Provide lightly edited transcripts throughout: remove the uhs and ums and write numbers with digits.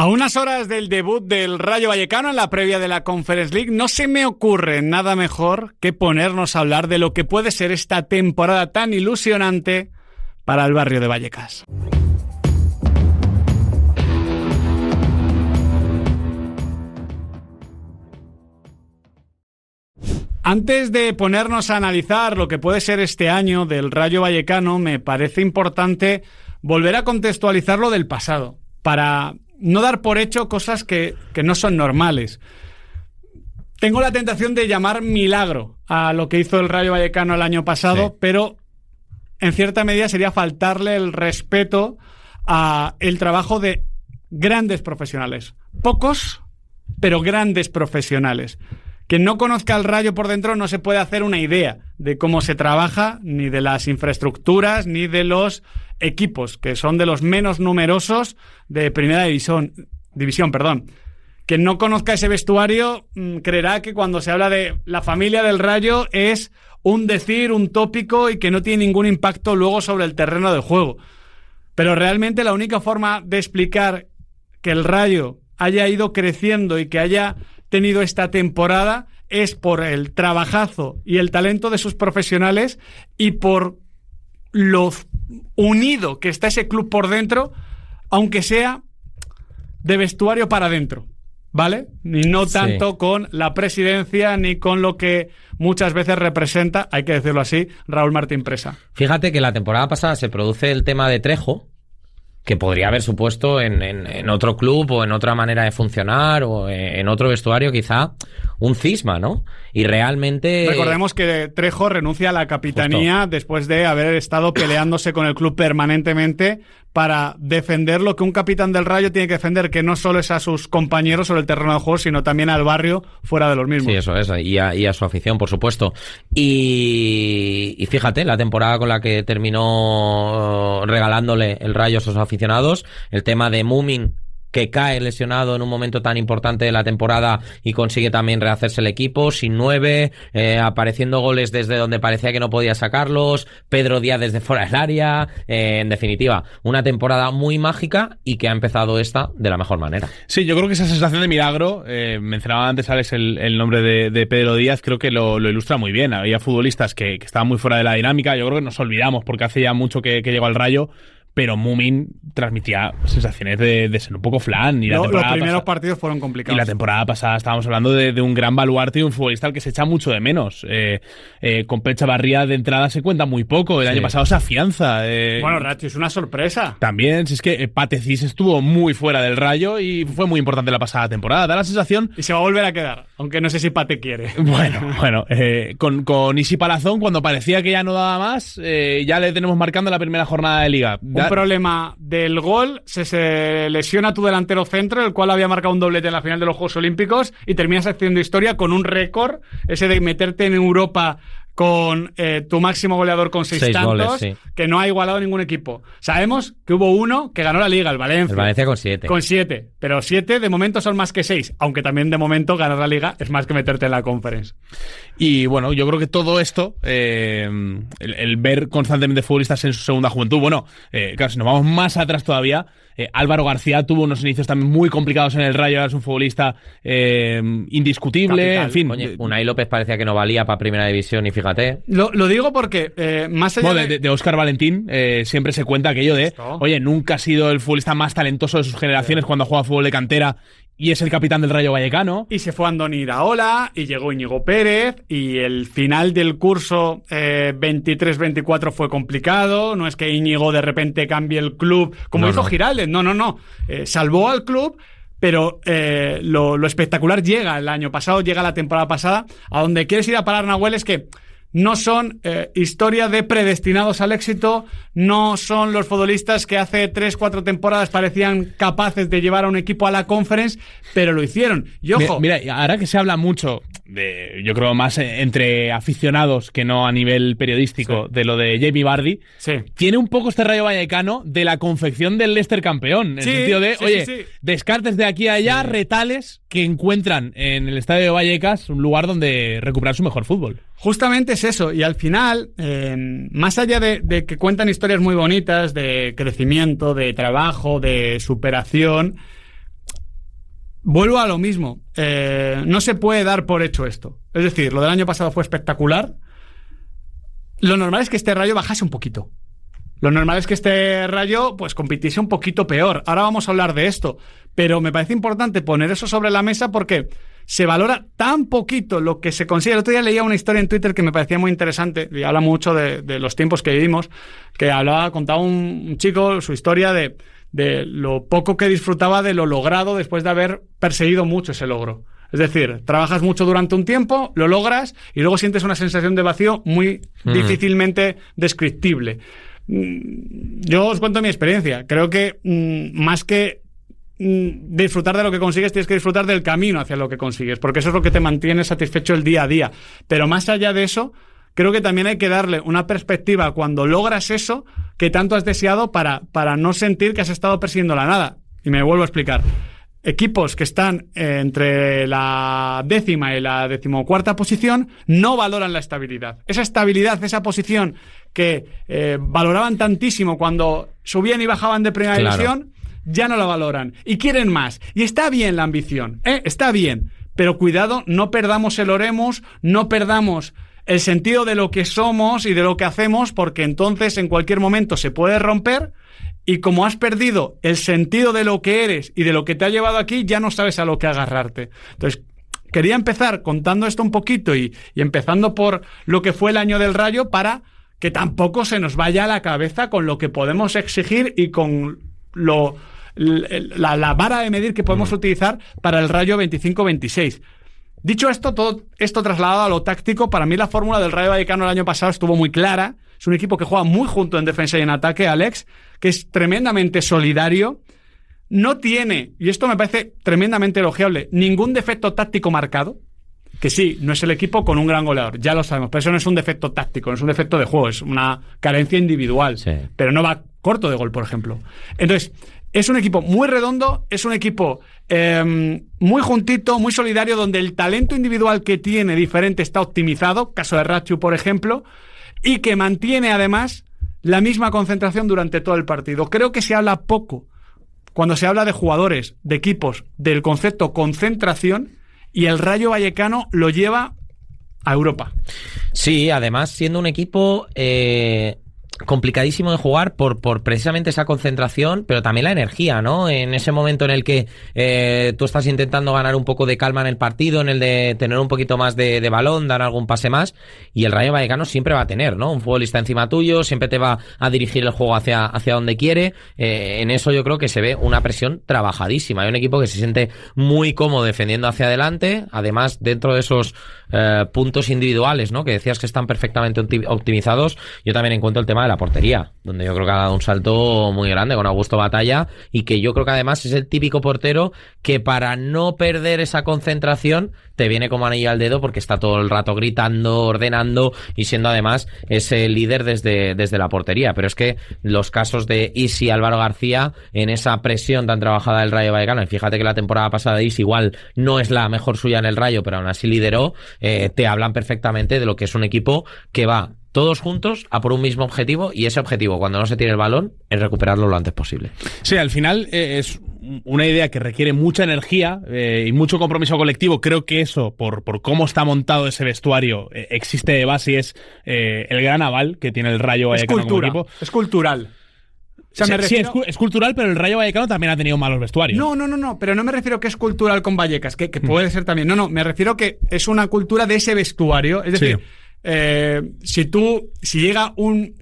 A unas horas del debut del Rayo Vallecano en la previa de la Conference League, no se me ocurre nada mejor que ponernos a hablar de lo que puede ser esta temporada tan ilusionante para el barrio de Vallecas. Antes de ponernos a analizar lo que puede ser este año del Rayo Vallecano, me parece importante volver a contextualizar lo del pasado, para no dar por hecho cosas que no son normales. Tengo la tentación de llamar milagro a lo que hizo el Rayo Vallecano el año pasado, sí, pero en cierta medida sería faltarle el respeto a el trabajo de grandes profesionales. Pocos, pero grandes profesionales. Quien no conozca el Rayo por dentro no se puede hacer una idea de cómo se trabaja, ni de las infraestructuras, ni de los equipos, que son de los menos numerosos de primera división. Quien no conozca ese vestuario creerá que cuando se habla de la familia del Rayo es un decir, un tópico y que no tiene ningún impacto luego sobre el terreno de juego. Pero realmente la única forma de explicar que el Rayo haya ido creciendo y que haya tenido esta temporada es por el trabajazo y el talento de sus profesionales y por lo unido que está ese club por dentro, aunque sea de vestuario para adentro, ¿vale? Y no tanto con la presidencia ni con lo que muchas veces representa, hay que decirlo así, Raúl Martín Presa. Fíjate que la temporada pasada se produce el tema de Trejo, que podría haber supuesto en otro club o en otra manera de funcionar o en otro vestuario quizá un cisma, ¿no? Y realmente... Recordemos que Trejo renuncia a la capitanía después de haber estado peleándose con el club permanentemente para defender lo que un capitán del Rayo tiene que defender, que no solo es a sus compañeros sobre el terreno de juego, sino también al barrio fuera de los mismos. Sí, eso es, y a su afición, por supuesto. Y fíjate, la temporada con la que terminó regalándole el Rayo a sus aficionados, el tema de Mumin, que cae lesionado en un momento tan importante de la temporada y consigue también rehacerse el equipo, sin 9, apareciendo goles desde donde parecía que no podía sacarlos, Pedro Díaz desde fuera del área, en definitiva, una temporada muy mágica y que ha empezado esta de la mejor manera. Sí, yo creo que esa sensación de milagro, mencionaba antes Alex el nombre de Pedro Díaz, creo que lo ilustra muy bien. Había futbolistas que estaban muy fuera de la dinámica, yo creo que nos olvidamos porque hace ya mucho que llegó al Rayo, pero Mumin transmitía sensaciones de ser un poco flan. Y los primeros partidos fueron complicados. Y la temporada pasada estábamos hablando de un gran baluarte y un futbolista al que se echa mucho de menos. Con Pecha Barría de entrada se cuenta muy poco. El año pasado se afianza. Bueno, Racho, es una sorpresa. También, si es que Patecís estuvo muy fuera del Rayo y fue muy importante la pasada temporada. Da la sensación... Y se va a volver a quedar, aunque no sé si Pate quiere. Bueno, con Isi Palazón, cuando parecía que ya no daba más, ya le tenemos marcando la primera jornada de Liga. Un problema del gol, se lesiona tu delantero centro, el cual había marcado un doblete en la final de los Juegos Olímpicos, y terminas haciendo historia con un récord, ese de meterte en Europa con tu máximo goleador con 6 tantos, goles, sí, que no ha igualado ningún equipo. Sabemos que hubo uno que ganó la Liga, el Valencia. El Valencia con 7. Con 7, pero 7 de momento son más que 6, aunque también de momento ganar la Liga es más que meterte en la Conference. Y bueno, yo creo que todo esto, el ver constantemente futbolistas en su segunda juventud, claro, si nos vamos más atrás todavía, Álvaro García tuvo unos inicios también muy complicados en el Rayo, era un futbolista indiscutible, capital. En fin. Oye, Unai López parecía que no valía para primera división y fíjate. Lo digo porque más allá de Óscar Valentín siempre se cuenta aquello de, oye, nunca ha sido el futbolista más talentoso de sus generaciones cuando juega fútbol de cantera y es el capitán del Rayo Vallecano. Y se fue Andoni Iraola, y llegó Íñigo Pérez, y el final del curso 23-24 fue complicado. No es que Íñigo de repente cambie el club, como hizo Giraldez. No. Salvó al club, pero lo espectacular llega el año pasado, llega la temporada pasada. A donde quieres ir a parar, Nahuel, es que no son historias de predestinados al éxito, no son los futbolistas que hace 3-4 temporadas parecían capaces de llevar a un equipo a la Conference, pero lo hicieron. Y ojo, mira, ahora que se habla mucho, yo creo más entre aficionados que no a nivel periodístico, de lo de Jamie Vardy, tiene un poco este Rayo Vallecano de la confección del Leicester campeón, en el sentido de, descartes de aquí a allá, retales que encuentran en el estadio de Vallecas un lugar donde recuperar su mejor fútbol. Justamente es eso, y al final, más allá de que cuentan historias muy bonitas de crecimiento, de trabajo, de superación, vuelvo a lo mismo. No se puede dar por hecho esto. Es decir, lo del año pasado fue espectacular. Lo normal es que este Rayo bajase un poquito. Lo normal es que este Rayo pues compitiese un poquito peor. Ahora vamos a hablar de esto. Pero me parece importante poner eso sobre la mesa porque se valora tan poquito lo que se consigue. El otro día leía una historia en Twitter que me parecía muy interesante y habla mucho de los tiempos que vivimos, que contaba un chico su historia de lo poco que disfrutaba de lo logrado después de haber perseguido mucho ese logro. Es decir, trabajas mucho durante un tiempo, lo logras y luego sientes una sensación de vacío muy difícilmente descriptible. Yo os cuento mi experiencia. Creo que más que disfrutar de lo que consigues, tienes que disfrutar del camino hacia lo que consigues, porque eso es lo que te mantiene satisfecho el día a día. Pero más allá de eso, creo que también hay que darle una perspectiva cuando logras eso que tanto has deseado para no sentir que has estado persiguiendo la nada. Y me vuelvo a explicar. Equipos que están entre la 10ª y la 14ª posición no valoran la estabilidad. Esa estabilidad, esa posición que valoraban tantísimo cuando subían y bajaban de primera división, ya no la valoran y quieren más. Y está bien la ambición, está bien, pero cuidado, no perdamos el oremos, no perdamos el sentido de lo que somos y de lo que hacemos, porque entonces en cualquier momento se puede romper y como has perdido el sentido de lo que eres y de lo que te ha llevado aquí, ya no sabes a lo que agarrarte. Entonces, quería empezar contando esto un poquito y empezando por lo que fue el año del Rayo para que tampoco se nos vaya a la cabeza con lo que podemos exigir y con la vara de medir que podemos utilizar para el Rayo 25-26. Dicho esto, todo esto trasladado a lo táctico, para mí la fórmula del Rayo Vallecano el año pasado estuvo muy clara. Es un equipo que juega muy junto en defensa y en ataque, Alex, que es tremendamente solidario. No tiene, y esto me parece tremendamente elogiable, ningún defecto táctico marcado. Que sí, no es el equipo con un gran goleador, ya lo sabemos, pero eso no es un defecto táctico, no es un defecto de juego, es una carencia individual. Sí. Pero no va corto de gol, por ejemplo. Entonces, es un equipo muy redondo, es un equipo muy juntito, muy solidario, donde el talento individual que tiene diferente está optimizado, caso de Rachu, por ejemplo, y que mantiene además la misma concentración durante todo el partido. Creo que se habla poco cuando se habla de jugadores, de equipos, del concepto concentración, y el Rayo Vallecano lo lleva a Europa. Sí, además siendo un equipo complicadísimo de jugar por precisamente esa concentración, pero también la energía, ¿no? En ese momento en el que tú estás intentando ganar un poco de calma en el partido, en el de tener un poquito más de balón, dar algún pase más, y el Rayo Vallecano siempre va a tener, ¿no? Un futbolista encima tuyo, siempre te va a dirigir el juego hacia donde quiere. En eso yo creo que se ve una presión trabajadísima. Hay un equipo que se siente muy cómodo defendiendo hacia adelante, además dentro de esos puntos individuales, ¿no? Que decías que están perfectamente optimizados. Yo también encuentro el tema de la portería, donde yo creo que ha dado un salto muy grande con Augusto Batalla, y que yo creo que además es el típico portero que para no perder esa concentración te viene como anillo al dedo, porque está todo el rato gritando, ordenando y siendo además ese líder desde la portería. Pero es que los casos de Isi y Álvaro García en esa presión tan trabajada del Rayo Vallecano, y fíjate que la temporada pasada Isi igual no es la mejor suya en el Rayo, pero aún así lideró, te hablan perfectamente de lo que es un equipo que va todos juntos a por un mismo objetivo, y ese objetivo, cuando no se tiene el balón, es recuperarlo lo antes posible. Sí, al final es una idea que requiere mucha energía y mucho compromiso colectivo. Creo que eso, por cómo está montado ese vestuario, existe de base, y es el gran aval que tiene el Rayo Vallecano como equipo. Es cultural. O sea, sí, es cultural, pero el Rayo Vallecano también ha tenido malos vestuarios. No, pero no me refiero que es cultural con Vallecas, que puede ser también. No, me refiero que es una cultura de ese vestuario. Es decir, si llega un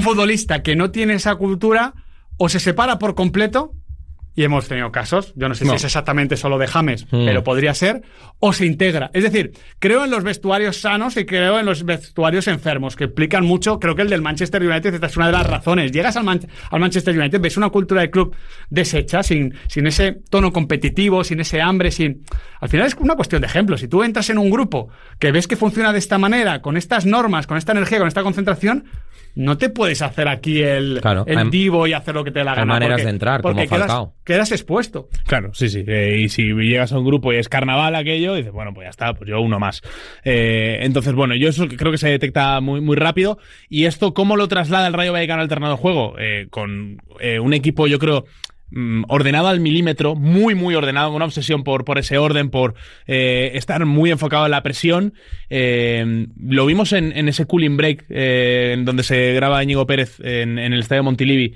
futbolista que no tiene esa cultura, o se separa por completo, y hemos tenido casos, yo no sé si es exactamente solo de James, pero podría ser, o se integra. Es decir, creo en los vestuarios sanos y creo en los vestuarios enfermos, que explican mucho. Creo que el del Manchester United es una de las razones. Llegas al Manchester United, ves una cultura de club deshecha, sin ese tono competitivo, sin ese hambre, al final es una cuestión de ejemplo. Si tú entras en un grupo que ves que funciona de esta manera, con estas normas, con esta energía, con esta concentración, no te puedes hacer aquí el divo y hacer lo que te dé la gana. Hay maneras de entrar, como Falcao. Quedas expuesto. Claro, sí. Y si llegas a un grupo y es carnaval aquello, dices, bueno, pues ya está, pues yo uno más. Entonces, bueno, yo eso creo que se detecta muy, muy rápido. ¿Y esto cómo lo traslada el Rayo Vallecano al terreno de juego? Con un equipo, yo creo, ordenado al milímetro, muy, muy ordenado, con una obsesión por ese orden, por estar muy enfocado en la presión. Lo vimos en ese cooling break, en donde se graba Íñigo Pérez en el estadio Montilivi,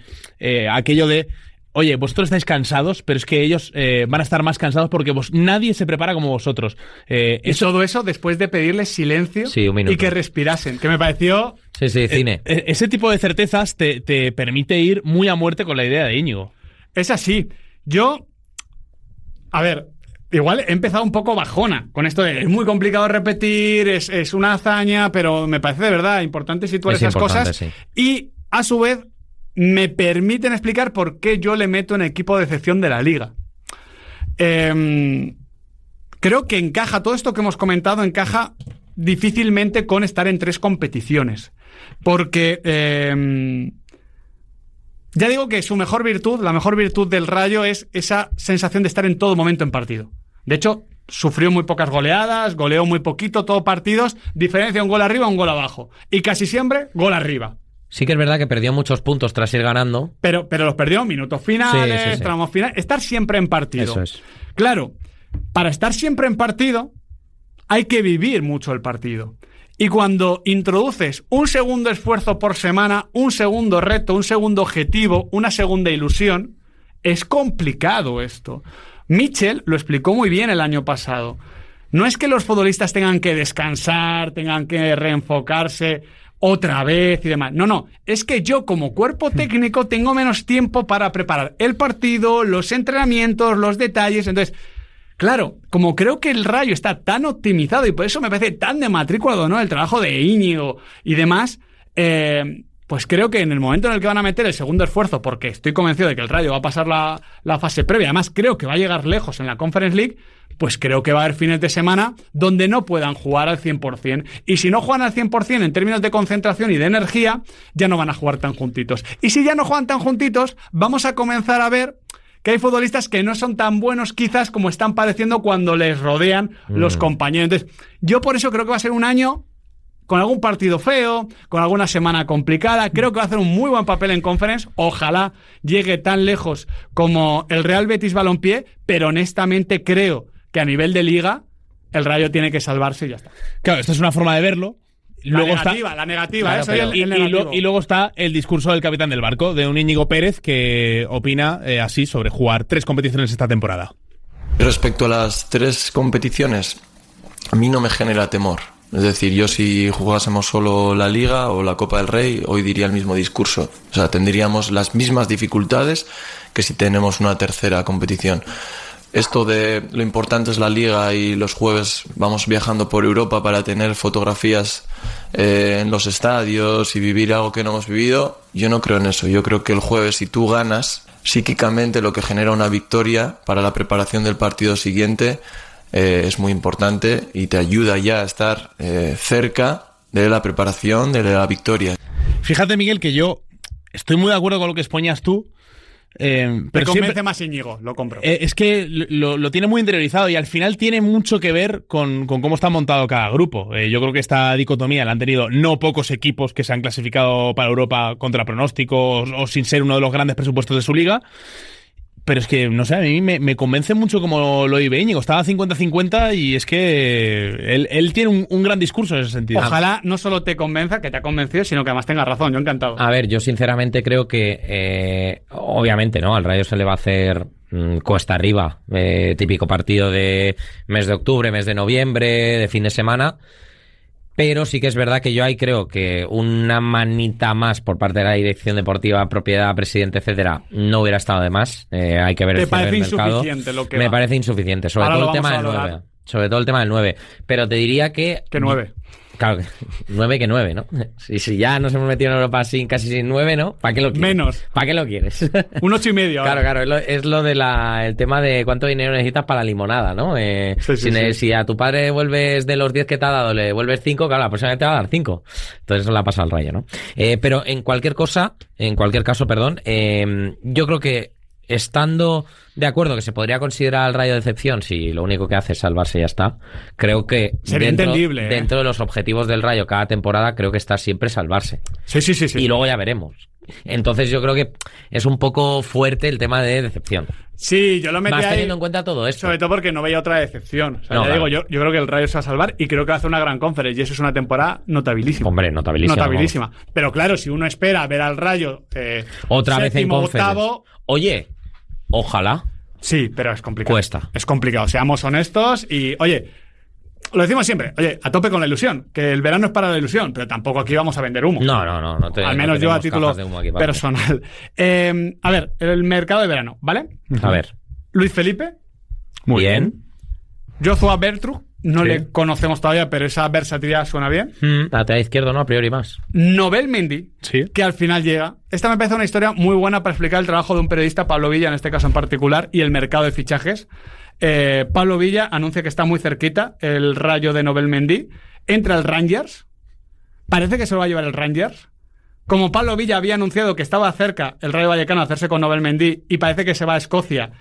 aquello de: oye, vosotros estáis cansados, pero es que ellos van a estar más cansados porque nadie se prepara como vosotros. Y todo eso después de pedirles silencio y que respirasen, que me pareció... Sí, cine. Ese tipo de certezas te permite ir muy a muerte con la idea de Íñigo. Es así. Yo... A ver, igual he empezado un poco bajona con esto de: es muy complicado repetir, es una hazaña, pero me parece de verdad importante situar esas cosas. Sí. Y, a su vez, me permiten explicar por qué yo le meto en equipo de excepción de la Liga. Creo que encaja, todo esto que hemos comentado encaja difícilmente con estar en 3 competiciones. Porque ya digo que su mejor virtud, la mejor virtud del Rayo, es esa sensación de estar en todo momento en partido. De hecho, sufrió muy pocas goleadas, goleó muy poquito, todos partidos, diferencia un gol arriba, un gol abajo. Y casi siempre, gol arriba. Sí que es verdad que perdió muchos puntos tras ir ganando. Pero los perdió en minutos finales, sí. Tramos finales. Estar siempre en partido. Eso es. Claro, para estar siempre en partido hay que vivir mucho el partido. Y cuando introduces un segundo esfuerzo por semana, un segundo reto, un segundo objetivo, una segunda ilusión, es complicado esto. Mitchell lo explicó muy bien el año pasado. No es que los futbolistas tengan que descansar, tengan que reenfocarse otra vez y demás. No. Es que yo, como cuerpo técnico, tengo menos tiempo para preparar el partido, los entrenamientos, los detalles. Entonces, claro, como creo que el Rayo está tan optimizado y por eso me parece tan de matrícula, ¿no?, el trabajo de Íñigo y demás, pues creo que en el momento en el que van a meter el segundo esfuerzo, porque estoy convencido de que el Rayo va a pasar la fase previa, además creo que va a llegar lejos en la Conference League, pues creo que va a haber fines de semana donde no puedan jugar al 100%. Y si no juegan al 100% en términos de concentración y de energía, ya no van a jugar tan juntitos. Y si ya no juegan tan juntitos, vamos a comenzar a ver que hay futbolistas que no son tan buenos quizás como están pareciendo cuando les rodean los compañeros. Entonces, yo por eso creo que va a ser un año con algún partido feo, con alguna semana complicada. Creo que va a hacer un muy buen papel en Conference. Ojalá llegue tan lejos como el Real Betis Balompié, pero honestamente creo que a nivel de Liga el Rayo tiene que salvarse y ya está. Claro, esta es una forma de verlo. La negativa. Claro, eso y luego está el discurso del capitán del barco, de un Íñigo Pérez, que opina así sobre jugar 3 competiciones esta temporada. Respecto a las 3 competiciones, a mí no me genera temor. Es decir, yo si jugásemos solo la Liga o la Copa del Rey, hoy diría el mismo discurso. O sea, tendríamos las mismas dificultades que si tenemos una tercera competición. Esto de lo importante es la Liga y los jueves vamos viajando por Europa para tener fotografías en los estadios y vivir algo que no hemos vivido, yo no creo en eso. Yo creo que el jueves, si tú ganas, psíquicamente lo que genera una victoria para la preparación del partido siguiente es muy importante y te ayuda ya a estar cerca de la preparación, de la victoria. Fíjate, Miguel, que yo estoy muy de acuerdo con lo que exponías tú. Pero convence siempre, más Íñigo, lo compro. Es que lo tiene muy interiorizado y al final tiene mucho que ver con cómo está montado cada grupo. Yo creo que esta dicotomía la han tenido no pocos equipos que se han clasificado para Europa contra pronóstico o sin ser uno de los grandes presupuestos de su liga. Pero es que, no sé, a mí me convence mucho como lo vive Íñigo. Estaba 50-50 y es que él tiene un gran discurso en ese sentido. Ojalá no solo te convenza, que te ha convencido, sino que además tenga razón. Yo encantado. A ver, yo sinceramente creo que, obviamente, ¿no? Al Rayo se le va a hacer cuesta arriba. Típico partido de mes de octubre, mes de noviembre, de fin de semana. Pero sí que es verdad que yo ahí creo que una manita más por parte de la dirección deportiva, propiedad, presidente, etcétera, no hubiera estado de más. Hay que ver el cierre del mercado. Me parece insuficiente, sobre todo el tema del 9. Sobre todo el tema del 9. Pero te diría que... ¿Qué 9? Claro, 9 que 9, ¿no? Si ya nos hemos metido en Europa casi sin 9, ¿no? ¿Para qué lo quieres? Menos. ¿Para qué lo quieres? Un 8,5. Claro, es lo de el tema de cuánto dinero necesitas para la limonada, ¿no? Si a tu padre devuelves de los 10 que te ha dado, le devuelves 5, claro, la próxima vez te va a dar 5. Entonces eso la pasa al Rayo, ¿no? Pero en cualquier caso, yo creo que estando de acuerdo que se podría considerar al Rayo de excepción si lo único que hace es salvarse y ya está, creo que sería entendible, dentro de los objetivos del Rayo cada temporada creo que está siempre salvarse. Sí. Y luego ya veremos. Entonces yo creo que es un poco fuerte el tema de decepción. Sí, yo lo metí Más ahí, teniendo en cuenta todo esto. sobre todo porque no veía otra decepción. O sea, No, ya claro. digo, yo creo que el Rayo se va a salvar y creo que va a hacer una gran conference y eso es una temporada notabilísima. Hombre, notabilísima. Pero claro, si uno espera ver al Rayo Otra vez en séptimo, conference. octavo, Oye, ojalá. sí, pero es complicado. Cuesta. Es complicado, seamos honestos y, oye, lo decimos siempre, oye, a tope con la ilusión, que el verano es para la ilusión, pero tampoco aquí vamos a vender humo. No Al menos yo a título personal. A ver, el mercado de verano, ¿vale? A ver. Luis Felipe, Muy bien. Joshua Bertrug, no Sí. le conocemos todavía, pero esa versatilidad suena bien. Lateral izquierdo, ¿no? A priori más. Nobel Mendy, Sí. que al final llega. Esta me parece una historia muy buena para explicar el trabajo de un periodista, Pablo Villa, en este caso en particular, y el mercado de fichajes. Pablo Villa anuncia que está muy cerquita el Rayo de Nobel Mendy. Entra el Rangers. Parece que se lo va a llevar el Rangers. Como Pablo Villa había anunciado que estaba cerca el Rayo Vallecano a hacerse con Nobel Mendy y parece que se va a Escocia,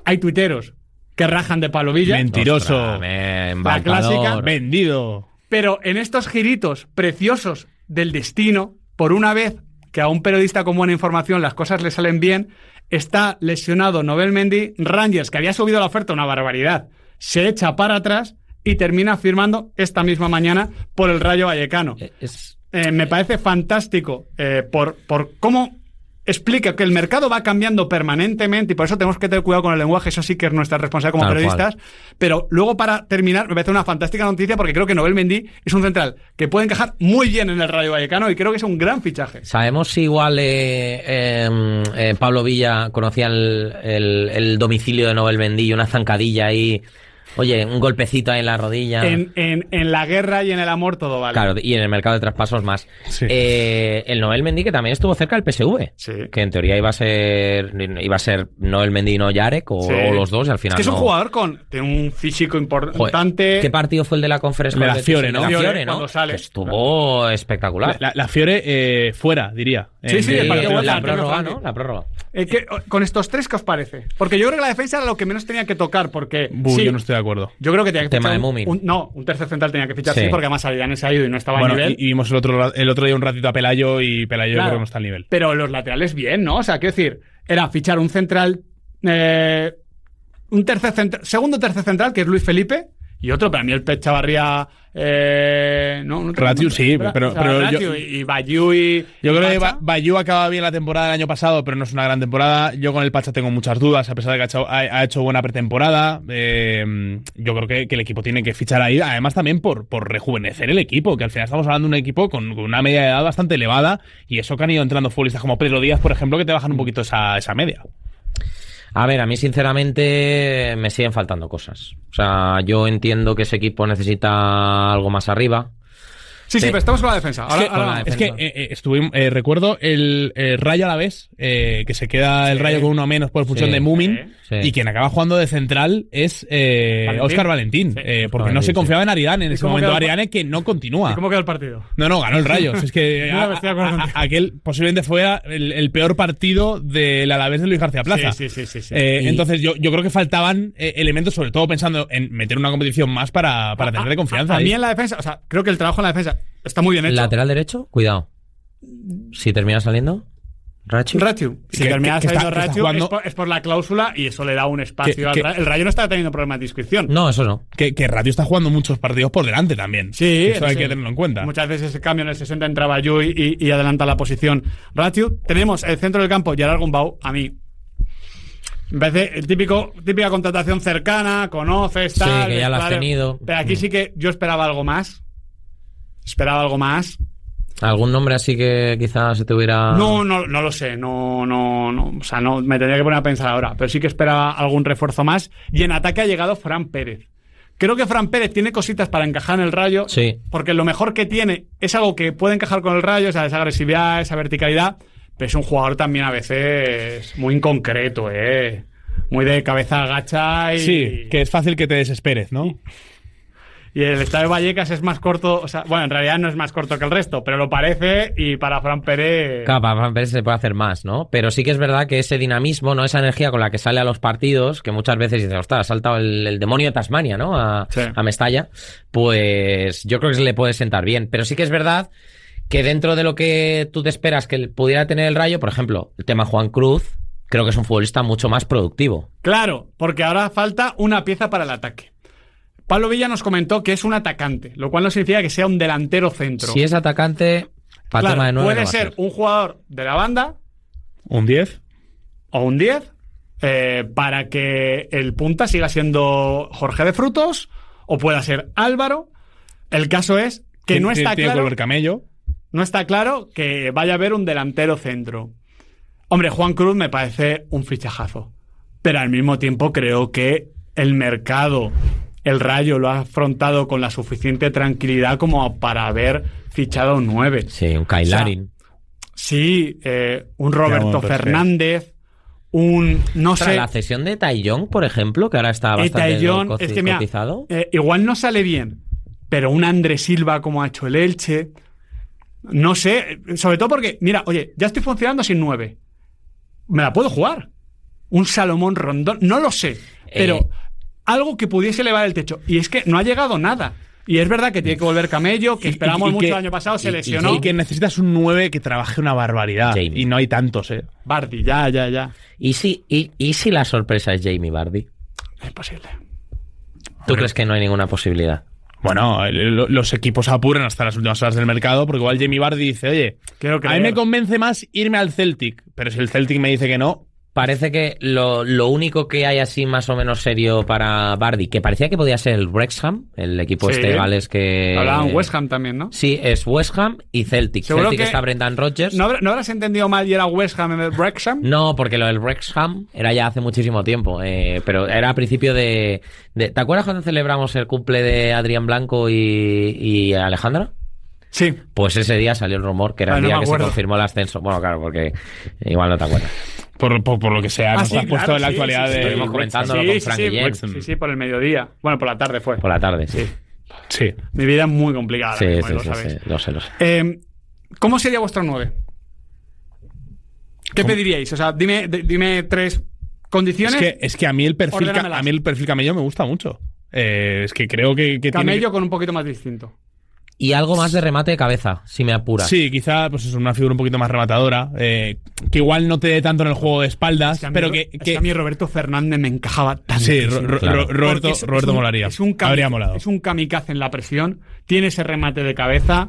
hay tuiteros que rajan de Pablo Villa. Mentiroso. Ostras, La clásica. embaucador. Vendido. Pero en estos giritos preciosos del destino, por una vez que a un periodista con buena información las cosas le salen bien, está lesionado Nobel Mendy, Rangers, que había subido la oferta una barbaridad, se echa para atrás y termina firmando esta misma mañana por el Rayo Vallecano. Me parece fantástico por cómo explica que el mercado va cambiando permanentemente y por eso tenemos que tener cuidado con el lenguaje, eso sí que es nuestra responsabilidad como Tal periodistas. Pero luego, para terminar, me parece una fantástica noticia porque creo que Nobel Mendy es un central que puede encajar muy bien en el Rayo Vallecano y creo que es un gran fichaje. ¿Sabemos si igual Pablo Villa conocía el domicilio de Nobel Mendy y una zancadilla ahí? Oye, un golpecito ahí en la rodilla. En la guerra y en el amor todo vale. Claro, y en el mercado de traspasos más. Sí. El Nobel Mendy, que también estuvo cerca del PSV. Sí. Que en teoría iba a ser Nobel Mendy y no Yarek, o los dos, y al final Es que es un no. jugador tiene un físico Joder, importante. ¿qué partido fue el de la conferencia? De la Fiore, ¿no? De la Fiore, Fiore, ¿no? cuando sale. Que estuvo espectacular. La Fiore fuera, diría. Sí, sí, el partido la Artemio prórroga, Franchi. ¿no? La prórroga. Con estos tres, ¿qué os parece? Porque yo creo que la defensa era lo que menos tenía que tocar, porque sí, Yo no estoy de acuerdo. yo creo que tenía que Tema fichar de Mumin. un tercer central tenía que fichar, Sí. sí, porque además Aridane se ha ido y no estaba Bueno, a nivel. y vimos el otro día un ratito a Pelayo y Pelayo Claro, creo que no está al nivel. Pero los laterales bien, ¿no? O sea, quiero decir, era fichar un central, un tercer central, segundo tercer central, que es Luis Felipe, y otro, para mí el Pep Chavarría, no Ratiu, sí, pero Ratiu yo- y Bayou y Yo creo que Pacha. Bayou acaba bien la temporada del año pasado, pero no es una gran temporada. Yo con el Pacha tengo muchas dudas, a pesar de que ha hecho buena pretemporada. Yo creo que el equipo tiene que fichar ahí, además también por rejuvenecer el equipo, que al final estamos hablando de un equipo con una media de edad bastante elevada, y eso que han ido entrando futbolistas como Pedro Díaz, por ejemplo, que te bajan un poquito esa media. A ver, a mí sinceramente me siguen faltando cosas. O sea, yo entiendo que ese equipo necesita algo más arriba. Sí, pero estamos con la defensa. Ahora, Es que recuerdo el Rayo Alavés, que se queda el Rayo con uno menos por expulsión Sí. de Mumin, Sí. y quien acaba jugando de central es Óscar Valentín, porque Valentín, no se confiaba en Aridane en ¿Y ese cómo momento. quedó? Aridane que no continúa. ¿Y cómo quedó el partido? No, ganó el Rayo. Es que No, estoy de acuerdo contigo. aquel posiblemente fue el peor partido del Alavés de Luis García Plaza. Sí. Entonces yo creo que faltaban elementos, sobre todo pensando en meter una competición más para tenerle confianza. A mí ahí. en la defensa, o sea, creo que el trabajo en la defensa está muy bien hecho. Lateral derecho, cuidado. Si termina saliendo, Rachu. Si Que- termina que saliendo está Rachu, jugando- es por la cláusula y eso le da un espacio al Rayo. El Rayo no está teniendo problemas de inscripción. No, eso no. Que Rayo está jugando muchos partidos por delante también. Sí, Eso hay sí. que tenerlo en cuenta. Muchas veces ese cambio en el 60 entra Bayou y adelanta la posición Ratiu. Tenemos el centro del campo, Gerard Gumbau, a mí. Me parece típica contratación cercana, conoces, tal. que ya la has claro. tenido. Pero aquí sí que yo esperaba algo más. ¿Algún nombre así que quizás se te hubiera...? No lo sé. No. O sea, no me tendría que poner a pensar ahora. Pero sí que esperaba algún refuerzo más. Y en ataque ha llegado Fran Pérez. Creo que Fran Pérez tiene cositas para encajar en el Rayo. Sí. Porque lo mejor que tiene es algo que puede encajar con el Rayo, o sea, esa agresividad, esa verticalidad. Pero es un jugador también a veces muy inconcreto, muy de cabeza agacha y... Sí, que es fácil que te desesperes, ¿no? Y el estadio de Vallecas es más corto, o sea, bueno, en realidad no es más corto que el resto, pero lo parece, y para Fran Pérez... Claro, para Fran Pérez se puede hacer más, ¿no? Pero sí que es verdad que ese dinamismo, ¿no? Esa energía con la que sale a los partidos, que muchas veces dices, ostras, ha saltado el demonio de Tasmania, ¿no? Sí. A Mestalla, pues yo creo que se le puede sentar bien. Pero sí que es verdad que dentro de lo que tú te esperas que pudiera tener el Rayo, por ejemplo, el tema Juan Cruz, creo que es un futbolista mucho más productivo. Claro, porque ahora falta una pieza para el ataque. Pablo Villa nos comentó que es un atacante, lo cual no significa que sea un delantero centro. Si es atacante, para claro, tema de 9 puede no va a ser un jugador de la banda, ¿Un 10? o un 10, para que el punta siga siendo Jorge de Frutos, o pueda ser Álvaro. El caso es que no está Tiene que claro. volver Camello. No está claro que vaya a haber un delantero centro. Hombre, Juan Cruz me parece un fichajazo. Pero al mismo tiempo creo que el mercado, el Rayo, lo ha afrontado con la suficiente tranquilidad como para haber fichado un 9. Sí, un Kyle Larin. Sí, un Roberto Fernández, un... no sé... La cesión de Taillon, por ejemplo, que ahora está bastante es que, mira, cotizado. Igual no sale bien, pero un André Silva como ha hecho el Elche... No sé, sobre todo porque, mira, oye, ya estoy funcionando sin 9. ¿Me la puedo jugar? Un Salomón Rondón, no lo sé, pero algo que pudiese elevar el techo. Y es que no ha llegado nada. Y es verdad que tiene que volver Camello, que esperamos mucho el año pasado, se lesionó. Y que necesitas un 9 que trabaje una barbaridad. Jamie. Y no hay tantos, Vardy, ya. ¿Y si la sorpresa es Jamie Vardy? Es posible. ¿Tú crees que no hay ninguna posibilidad? Bueno, los equipos apuran hasta las últimas horas del mercado, porque igual Jamie Vardy dice, oye, a mí me convence más irme al Celtic, pero si el Celtic me dice que no... Parece que lo único que hay así más o menos serio para Vardy, que parecía que podía ser el Wrexham, el equipo de Gales que... Hablaban West Ham también, ¿no? Sí, es West Ham y Celtic. Celtic está Brendan Rodgers. ¿No habrás entendido mal y era West Ham en el Wrexham? No, porque lo del Wrexham era ya hace muchísimo tiempo, pero era a principio de... ¿Te acuerdas cuando celebramos el cumple de Adrián Blanco y Alejandra? Sí. Pues ese día salió el rumor que era el día que se confirmó el ascenso. Bueno, claro, porque igual no te acuerdas. Por lo que sea, nos has puesto en la actualidad de... Estuvimos comentándolo con Frank Guillén. Sí, por el mediodía. Bueno, por la tarde fue. Por la tarde, sí. Sí. Mi vida es muy complicada. Sí, lo sabéis. Lo sé. ¿Cómo sería vuestro 9? ¿Qué pediríais? O sea, dime 3 condiciones. Es que a mí el perfil Camello me gusta mucho. Es que creo que Camello con un poquito más distinto. Y algo más de remate de cabeza, si me apuras. Sí, quizá pues es una figura un poquito más rematadora, que igual no te dé tanto en el juego de espaldas, pero que a mí Roberto Fernández me encajaba tanto. Sí, Roberto molaría. Habría molado. Es un kamikaze en la presión, tiene ese remate de cabeza.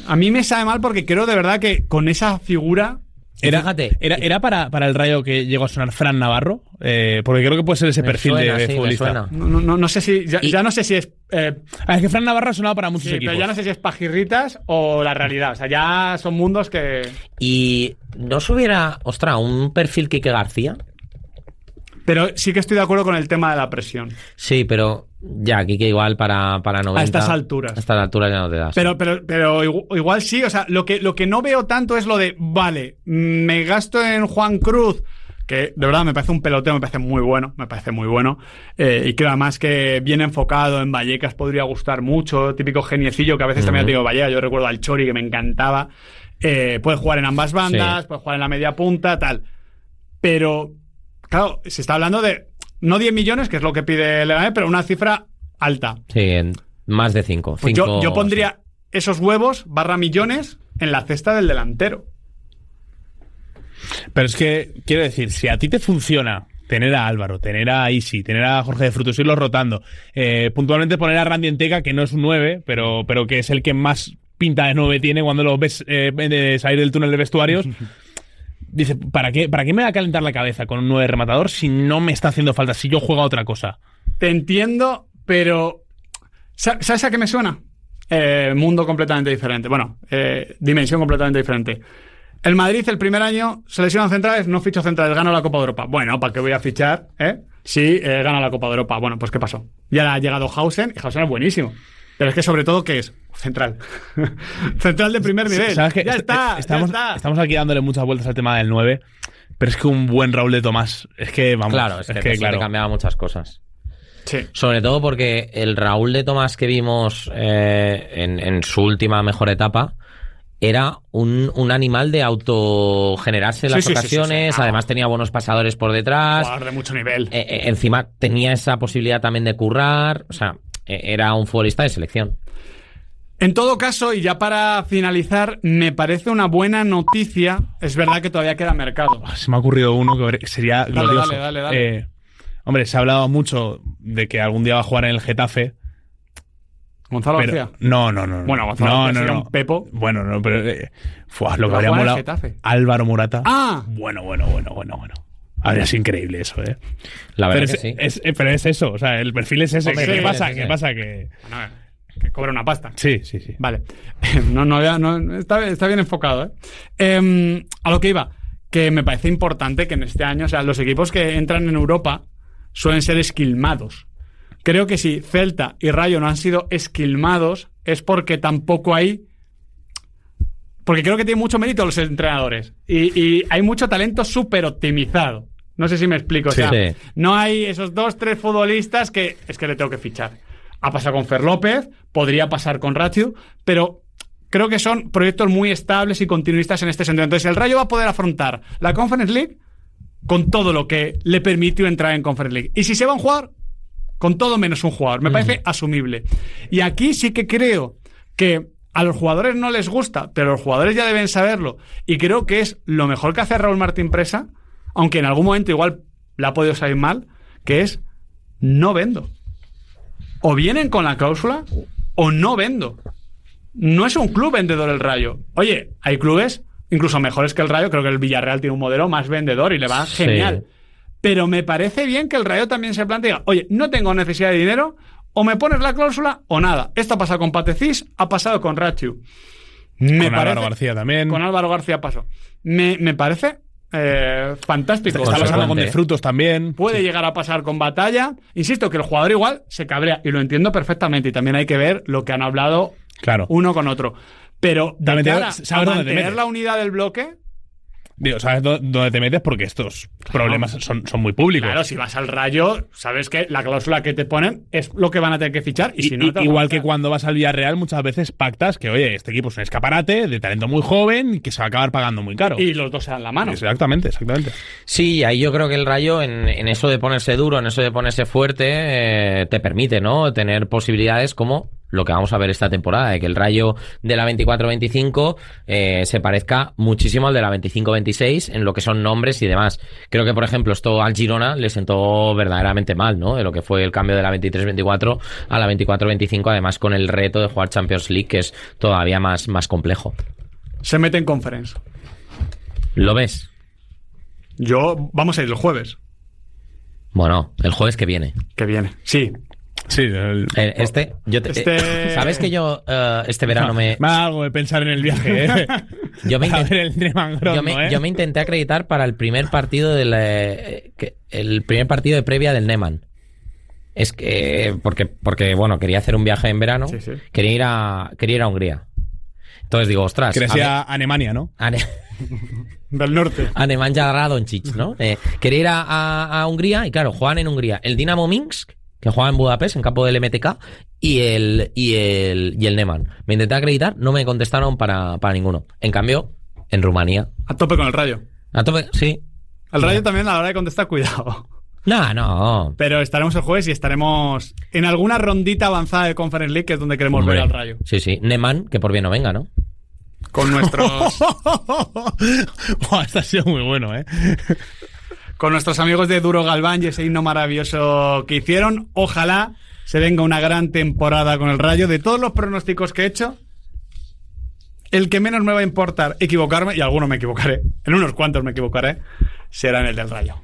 A mí me sabe mal porque creo de verdad que con esa figura... Era para el Rayo que llegó a sonar Fran Navarro, porque creo que puede ser ese perfil de futbolista. No sé si ya no sé si es es que Fran Navarro ha sonado para muchos equipos. Pero ya no sé si es pajirritas o la realidad. O sea, ya son mundos que... ¿Y no se hubiera, un perfil Quique García? Pero sí que estoy de acuerdo con el tema de la presión. Sí, pero ya, Quique igual para 90... A estas alturas. A estas alturas ya no te das. Pero igual sí, o sea, lo que no veo tanto es lo de, vale, me gasto en Juan Cruz, que de verdad me parece un peloteo, me parece muy bueno, y creo además que bien enfocado en Vallecas podría gustar mucho, típico geniecillo que a veces también ha tenido Vallecas, yo recuerdo al Chori que me encantaba, puede jugar en ambas bandas, puede jugar en la media punta, tal, pero claro, se está hablando de no 10 millones, que es lo que pide el Leganés, pero una cifra alta. Sí, en más de 5. Pues yo pondría esos huevos / millones en la cesta del delantero. Pero es que, quiero decir, si a ti te funciona tener a Álvaro, tener a Isi, tener a Jorge de Frutos, irlos rotando, puntualmente poner a Randy Enteca, que no es un 9, pero que es el que más pinta de 9 tiene cuando lo ves salir del túnel de vestuarios... Dice, ¿para qué me va a calentar la cabeza con un 9 rematador si no me está haciendo falta, si yo juego a otra cosa? Te entiendo, pero ¿sabes a qué me suena? Mundo completamente diferente. Bueno, dimensión completamente diferente. El Madrid el primer año selecciona centrales, no ficho centrales, gana la Copa de Europa. Bueno, ¿para qué voy a fichar? Sí, gana la Copa de Europa. Bueno, pues ¿qué pasó? Ya ha llegado Hausen, y Hausen es buenísimo. Pero es que sobre todo, ¿qué es? Central. Central de primer nivel. ¿Sabes qué? Estamos aquí dándole muchas vueltas al tema del 9, pero es que un buen Raúl de Tomás, es que vamos. Claro, es que te cambiaba muchas cosas. Sí. Sobre todo porque el Raúl de Tomás que vimos en su última mejor etapa era un animal de autogenerarse en las ocasiones, además tenía buenos pasadores por detrás. Jugador de mucho nivel. Encima tenía esa posibilidad también de currar, o sea, era un futbolista de selección. En todo caso, y ya para finalizar, me parece una buena noticia. Es verdad que todavía queda mercado. Se me ha ocurrido uno que sería glorioso. Dale. Hombre, se ha hablado mucho de que algún día va a jugar en el Getafe. ¿Gonzalo García? No. Bueno, Gonzalo García sería un pepo. Bueno, no, pero lo que habría molado. Álvaro Morata. ¡Ah! Bueno. Habría sido increíble eso, ¿eh? La verdad pero que sí. Pero es eso, o sea, el perfil es ese. Hombre, ¿Qué sí, pasa? sí. ¿Qué pasa? Que cobra una pasta. Sí. Vale. No, está bien enfocado, ¿eh? A lo que iba, que me parece importante que en este año, o sea, los equipos que entran en Europa suelen ser esquilmados. Creo que si Celta y Rayo no han sido esquilmados es porque tampoco hay... Porque creo que tiene mucho mérito los entrenadores. Y hay mucho talento súper optimizado. No sé si me explico. O sea, Sí. no hay esos 2-3 futbolistas que es que le tengo que fichar. Ha pasado con Fer López, podría pasar con Ratiu, pero creo que son proyectos muy estables y continuistas en este sentido. Entonces el Rayo va a poder afrontar la Conference League con todo lo que le permitió entrar en Conference League. Y si se va a jugar, con todo menos un jugador. Me parece asumible. Y aquí sí que creo que a los jugadores no les gusta, pero los jugadores ya deben saberlo. Y creo que es lo mejor que hace Raúl Martín Presa, aunque en algún momento igual le ha podido salir mal, que es no vendo. O vienen con la cláusula o no vendo. No es un club vendedor el Rayo. Oye, hay clubes incluso mejores que el Rayo. Creo que el Villarreal tiene un modelo más vendedor y le va genial. Sí. Pero me parece bien que el Rayo también se plantea, oye, no tengo necesidad de dinero, o me pones la cláusula o nada. Esto ha pasado con Patecís, ha pasado con Ratiu. Álvaro García también. Con Álvaro García pasó. Me parece fantástico. Está pasando con De Frutos también. Puede llegar a pasar con Batalla. Insisto que el jugador igual se cabrea y lo entiendo perfectamente. Y también hay que ver lo que han hablado uno con otro. Pero de cara a mantener la unidad del bloque... Digo, sabes dónde te metes porque estos problemas son muy públicos. Claro, si vas al Rayo, sabes que la cláusula que te ponen es lo que van a tener que fichar. Y si no, igual que cuando vas al Villarreal, muchas veces pactas que, oye, este equipo es un escaparate de talento muy joven y que se va a acabar pagando muy caro. Y los dos se dan la mano. Exactamente. Sí, ahí yo creo que el Rayo, en eso de ponerse duro, en eso de ponerse fuerte, te permite, ¿no? Tener posibilidades como lo que vamos a ver esta temporada, de que el Rayo de la 24-25 se parezca muchísimo al de la 25-26 en lo que son nombres y demás. Creo que, por ejemplo, esto al Girona le sentó verdaderamente mal, ¿no? De lo que fue el cambio de la 23-24 a la 24-25, además con el reto de jugar Champions League, que es todavía más complejo. Se mete en Conference. ¿Lo ves? Vamos a ir el jueves. Bueno, el jueves que viene. Sí. Sí, ¿sabes que yo este verano me da algo de pensar en el viaje, ¿eh? Yo me intenté acreditar para el primer partido de previa del Neman. Es que porque bueno, quería hacer un viaje en verano, sí. Quería ir a Hungría. Entonces digo, ostras, quería ir a Alemania, ¿no? Del norte. Alemania Radonjic, ¿no? Quería ir a Hungría y claro, juegan en Hungría el Dinamo Minsk, que juega en Budapest, en campo del MTK, y el Neman. Me intenté acreditar, no me contestaron para ninguno. En cambio, en Rumanía. A tope con el Rayo. A tope, sí. El Rayo también a la hora de contestar, cuidado. No. Pero estaremos el jueves y estaremos en alguna rondita avanzada de Conference League, que es donde queremos ver al Rayo. Sí. Neman, que por bien no venga, ¿no? Con nuestros... Esto ha sido muy bueno, ¿eh? Con nuestros amigos de Duro Galván y ese himno maravilloso que hicieron. Ojalá se venga una gran temporada con el Rayo. De todos los pronósticos que he hecho, el que menos me va a importar equivocarme, y algunos me equivocaré, en unos cuantos me equivocaré, será en el del Rayo.